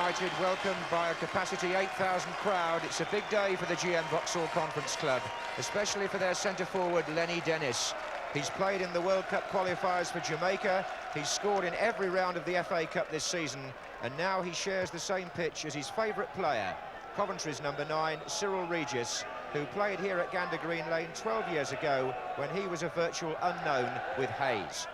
United welcomed by a capacity 8,000 crowd. It's a big day for the GM Vauxhall Conference Club, especially for their centre-forward, Lenny Dennis. He's played in the World Cup qualifiers for Jamaica. He's scored in every round of the FA Cup this season, and now he shares the same pitch as his favourite player, Coventry's number 9, Cyril Regis, who played here at Gander Green Lane 12 years ago when he was a virtual unknown with Hayes.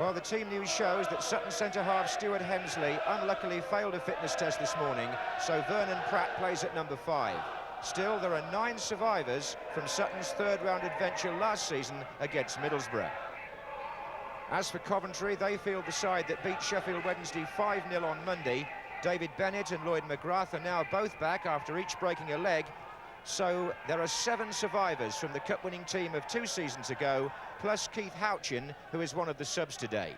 Well, the team news shows that Sutton centre-half Stuart Hemsley unluckily failed a fitness test this morning, so Vernon Pratt plays at number 5. Still, there are 9 survivors from Sutton's third-round adventure last season against Middlesbrough. As for Coventry, they field the side that beat Sheffield Wednesday 5-0 on Monday. David Bennett and Lloyd McGrath are now both back after each breaking a leg. So there are 7 survivors from the cup-winning team of 2 seasons ago, plus Keith Houchin, who is one of the subs today.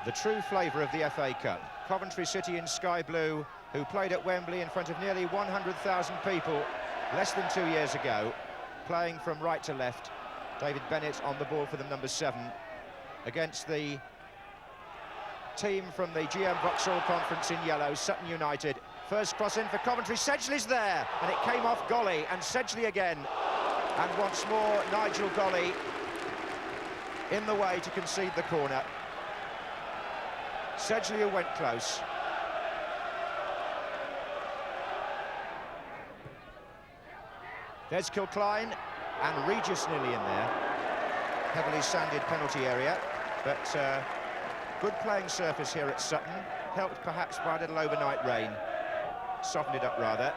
The true flavour of the FA Cup. Coventry City in sky blue, who played at Wembley in front of nearly 100,000 people less than 2 years ago, playing from right to left. David Bennett on the ball for the number 7 against the team from the GM Vauxhall Conference in yellow, Sutton United. First cross in for Coventry, Sedgley's there, and it came off Golly, and Sedgley again. And once more, Nigel Golly in the way to concede the corner. Sedgley who went close. There's Kilcline, and Regis nearly in there. Heavily sanded penalty area, but good playing surface here at Sutton, helped perhaps by a little overnight rain. Softened it up rather.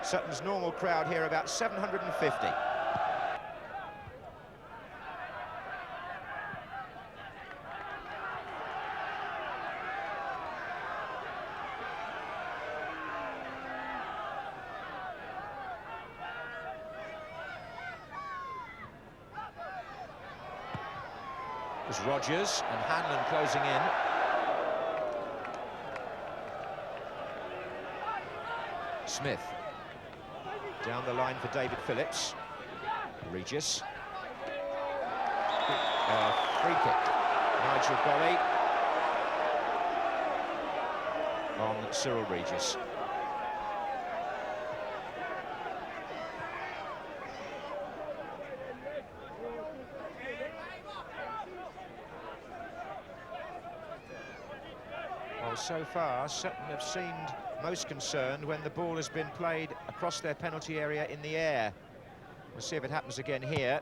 Sutton's normal crowd here about 750. It was Rogers and Hanlon closing in. Smith down the line for David Phillips. Regis. Free kick. Nigel Golly on Cyril Regis. Well, so far, Sutton have seemed most concerned when the ball has been played across their penalty area in the air. We'll see if it happens again here.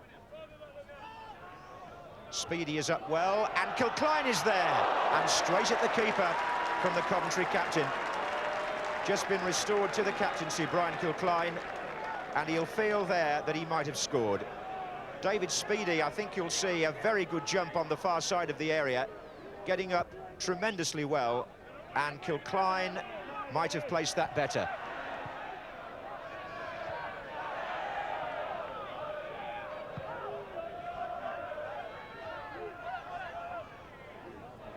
Speedy is up well, and Kilcline is there, and straight at the keeper from the Coventry captain. Just been restored to the captaincy, Brian Kilcline, and he'll feel there that he might have scored. David Speedy, I think you'll see a very good jump on the far side of the area, getting up tremendously well, and Kilcline might have placed that better.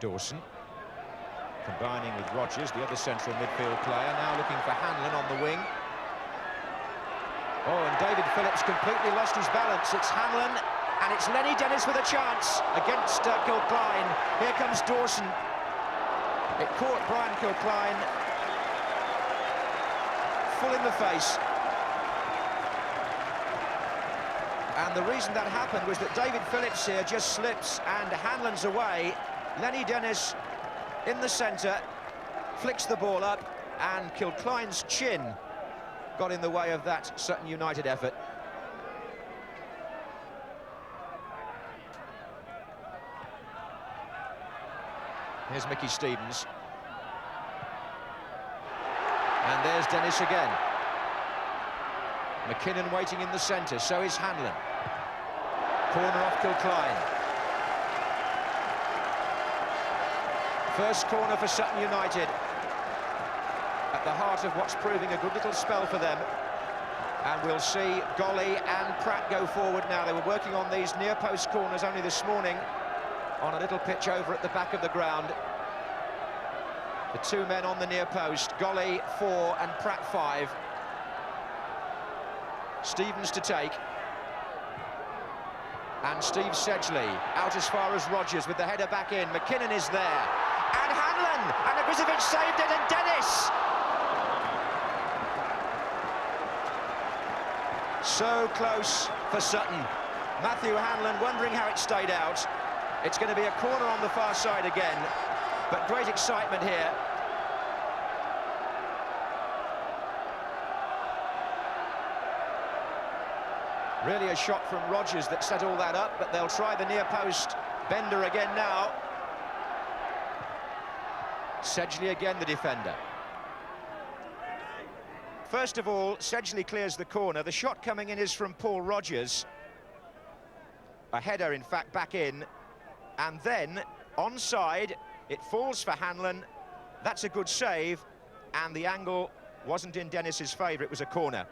Dawson combining with Rogers, the other central midfield player, now looking for Hanlon on the wing. Oh, and David Phillips completely lost his balance. It's Hanlon, and it's Lenny Dennis with a chance against Kilcline. Here comes Dawson. It caught Brian Kilcline full in the face. And the reason that happened was that David Phillips here just slips and Hanlon's away. Lenny Dennis in the centre, flicks the ball up, and Kilcline's chin got in the way of that Sutton United effort. Here's Mickey Stevens. And there's Dennis again. McKinnon waiting in the centre, so is Hanlon. Corner off Kilcline. First corner for Sutton United. At the heart of what's proving a good little spell for them. And we'll see Golly and Pratt go forward now. They were working on these near-post corners only this morning on a little pitch over at the back of the ground. The 2 men on the near post, Golly 4 and Pratt 5. Stevens to take. And Steve Sedgley out as far as Rodgers with the header back in. McKinnon is there. And Hanlon! And Ibisevic saved it, and Dennis! So close for Sutton. Matthew Hanlon wondering how it stayed out. It's going to be a corner on the far side again, but great excitement here. Really a shot from Rodgers that set all that up, but they'll try the near post bender again now. Sedgley again, the defender. First of all, Sedgley clears the corner. The shot coming in is from Paul Rodgers. A header, in fact, back in. And then, onside, it falls for Hanlon. That's a good save. And the angle wasn't in Dennis's favour, it was a corner.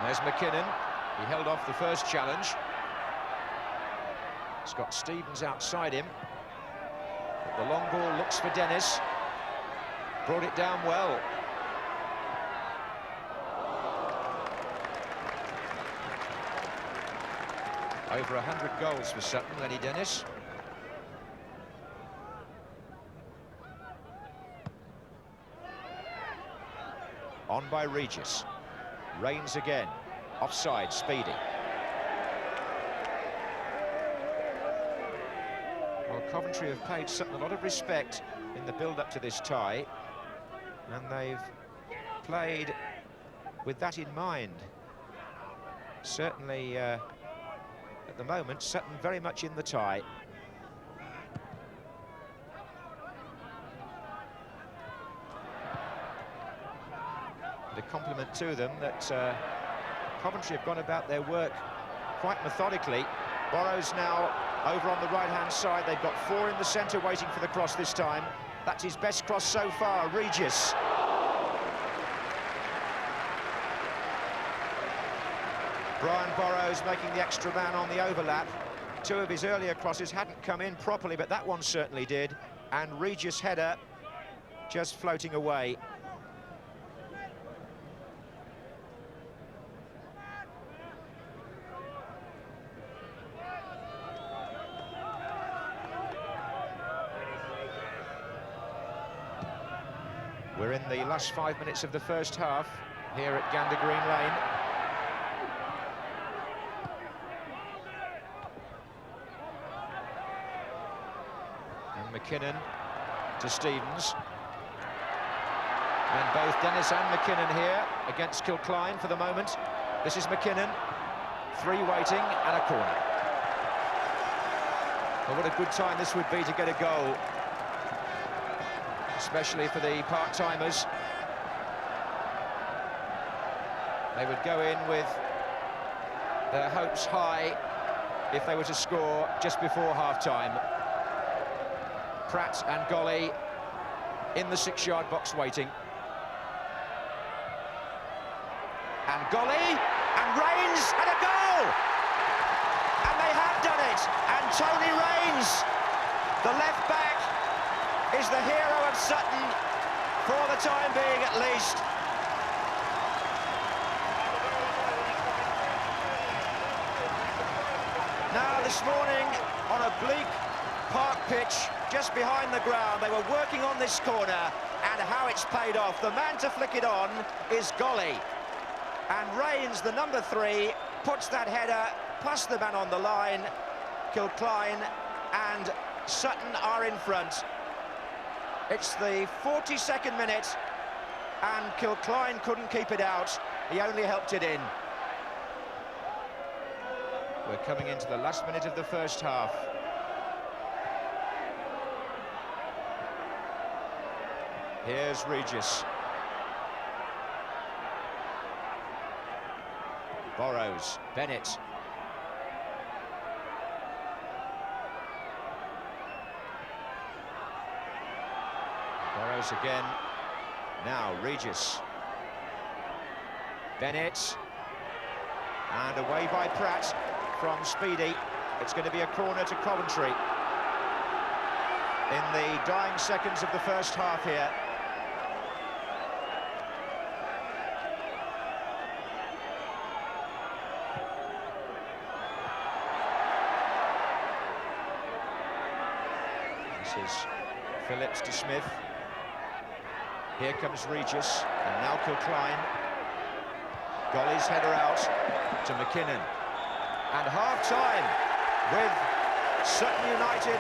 There's McKinnon. He held off the first challenge. He's got Stevens outside him. But the long ball looks for Dennis. Brought it down well. Over 100 goals for Sutton, Lenny Dennis. On by Regis. Reigns again, offside, Speedy. Well, Coventry have paid Sutton a lot of respect in the build-up to this tie, and they've played with that in mind. Certainly, at the moment, Sutton very much in the tie. A compliment to them that Coventry have gone about their work quite methodically. Burrows now over on the right-hand side. They've got four in the centre waiting for the cross this time. That's his best cross so far, Regis. Brian Burrows making the extra man on the overlap. Two of his earlier crosses hadn't come in properly, but that one certainly did. And Regis' header just floating away. We're in the last 5 minutes of the first half here at Gander Green Lane. And McKinnon to Stevens. And both Dennis and McKinnon here against Kilcline for the moment. This is McKinnon. Three waiting and a corner. Well, what a good time this would be to get a goal, especially for the part-timers. They would go in with their hopes high if they were to score just before half-time. Pratt and Golly in the 6-yard box waiting. And Golly, and Reigns, and a goal! And they have done it! And Tony Reigns, the left-back, is the hero of Sutton, for the time being at least. Now this morning on a bleak park pitch just behind the ground, they were working on this corner, and how it's paid off. The man to flick it on is Golly. And Reigns, the number 3, puts that header past the man on the line. Kilcline and Sutton are in front. It's the 42nd minute, and Kilcline couldn't keep it out. He only helped it in. We're coming into the last minute of the first half. Here's Regis. Burrows, Bennett. goes again. Now Regis. Bennett. And away by Pratt from Speedy. It's going to be a corner to Coventry. In the dying seconds of the first half here. This is Phillips to Smith. Here comes Regis, and now Kilcline. Golly's header out to McKinnon. And half-time with Sutton United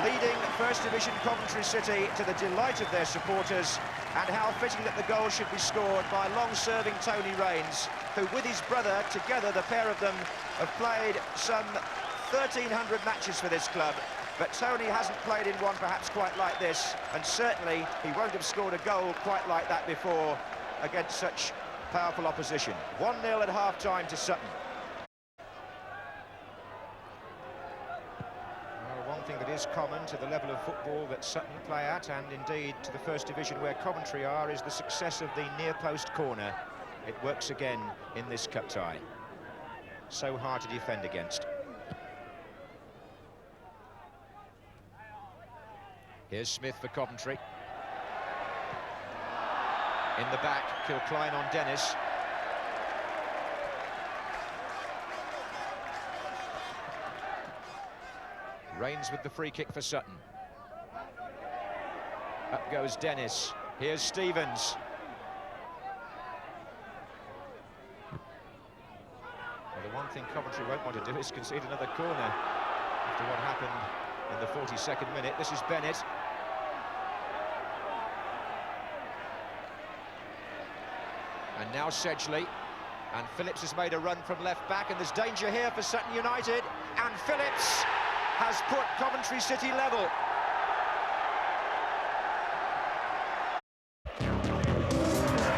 leading First Division Coventry City to the delight of their supporters, and how fitting that the goal should be scored by long-serving Tony Raines, who with his brother, together the pair of them, have played some 1,300 matches for this club. But Tony hasn't played in one perhaps quite like this, and certainly he won't have scored a goal quite like that before against such powerful opposition. 1-0 at half-time to Sutton. Well, one thing that is common to the level of football that Sutton play at, and indeed to the First Division where Coventry are, is the success of the near-post corner. It works again in this cup tie. So hard to defend against. Here's Smith for Coventry. In the back, Kilcline on Dennis. Raines with the free kick for Sutton. Up goes Dennis. Here's Stevens. Well, the one thing Coventry won't want to do is concede another corner after what happened in the 42nd minute. This is Bennett. And now Sedgley, and Phillips has made a run from left back, and there's danger here for Sutton United, and Phillips has put Coventry City level.